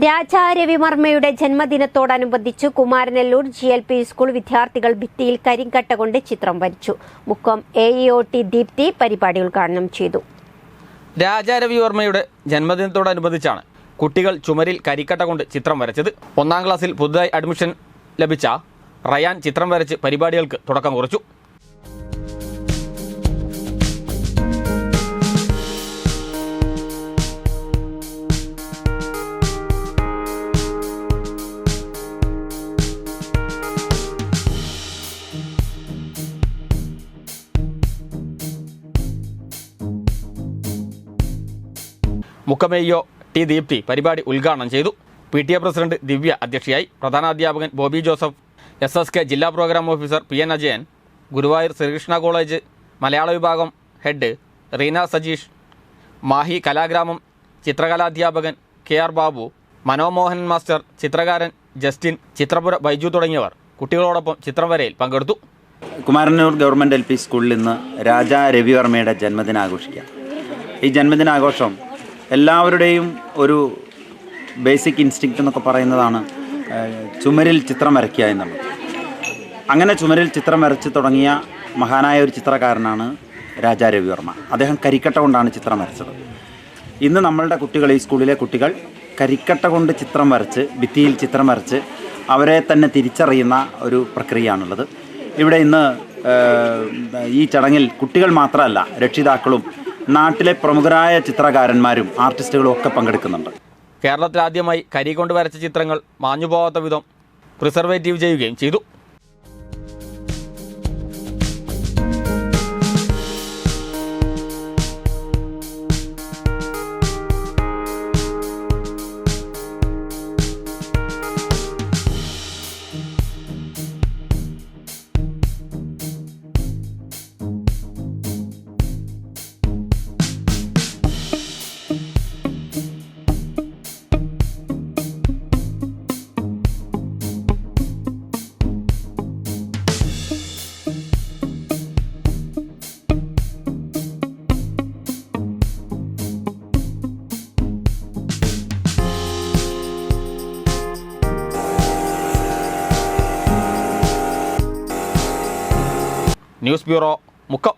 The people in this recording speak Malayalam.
രാജാ രവിവർമ്മയുടെ ജന്മദിനത്തോടനുബന്ധിച്ച് കുമാരനെല്ലൂർ GLP സ്കൂൾ വിദ്യാർത്ഥികൾ ഭിത്തിയിൽ കരിങ്കട്ട കൊണ്ട് ചിത്രം വരച്ചു. മുക്കം AEOT ദീപ്തി പരിപാടി ഉദ്ഘാടനം ചെയ്തു. രാജാ രവിവർമ്മയുടെ ജന്മദിനത്തോടനുബന്ധിച്ചാണ് കുട്ടികൾ ചുമരിൽ കരിക്കട്ട കൊണ്ട് ചിത്രം വരച്ചത്. 1ാം ക്ലാസ്സിൽ പുതുതായി അഡ്മിഷൻ ലഭിച്ച റയാൻ ചിത്രം വരച്ച് പരിപാടികൾക്ക് തുടക്കം കുറിച്ചു. മുക്കം AEOT ദീപ്തി പരിപാടി ഉദ്ഘാടനം ചെയ്തു. PTA പ്രസിഡന്റ് ദിവ്യ അധ്യക്ഷയായി. പ്രധാനാധ്യാപകൻ ബോബി ജോസഫ്, SSK ജില്ലാ programme officer PN Ajayan, Guruvayur Sreekrishna college മലയാള വിഭാഗം ഹെഡ് റീന സജീഷ്, മാഹി കലാഗ്രാമം ചിത്രകലാധ്യാപകൻ KR ബാബു, മനോമോഹൻ മാസ്റ്റർ, ചിത്രകാരൻ ജസ്റ്റിൻ, ചിത്രപുര ബൈജു തുടങ്ങിയവർ കുട്ടികളോടൊപ്പം ചിത്രം വരയിൽ പങ്കെടുത്തു. കുമാരനൂർ ഗവൺമെൻറ് LP സ്കൂളിൽ നിന്ന് രാജാ രവിവർമ്മയുടെ ജന്മദിനം ആഘോഷിക്കാം. ഈ ജന്മദിനാഘോഷം എല്ലാവരുടെയും ഒരു ബേസിക് ഇൻസ്റ്റിങ്ക്റ്റ് എന്നൊക്കെ പറയുന്നതാണ് ചുമരിൽ ചിത്രം വരയ്ക്കുക എന്നുള്ളത്. അങ്ങനെ ചുമരിൽ ചിത്രം വരച്ച് തുടങ്ങിയ മഹാനായ ഒരു ചിത്രകാരനാണ് രാജാ രവിവർമ്മ. അദ്ദേഹം കരിക്കട്ട കൊണ്ടാണ് ചിത്രം വരച്ചത്. ഇന്ന് നമ്മളുടെ കുട്ടികൾ, ഈ സ്കൂളിലെ കുട്ടികൾ കരിക്കട്ട കൊണ്ട് ചിത്രം വരച്ച്, ഭിത്തിയിൽ ചിത്രം വരച്ച് അവരെ തന്നെ തിരിച്ചറിയുന്ന ഒരു പ്രക്രിയയാണുള്ളത്. ഇവിടെ ഇന്ന് ഈ ചടങ്ങിൽ കുട്ടികൾ മാത്രമല്ല, രക്ഷിതാക്കളും നാട്ടിലെ പ്രമുഖരായ ചിത്രകാരന്മാരും ആർട്ടിസ്റ്റുകളും ഒക്കെ പങ്കെടുക്കുന്നുണ്ട്. കേരളത്തിൽ ആദ്യമായി കരി കൊണ്ട് വരച്ച ചിത്രങ്ങൾ മാഞ്ഞുപോകാത്ത വിധം പ്രിസർവേറ്റീവ് ചെയ്യുകയും ചെയ്തു. News bureau, Mukkam.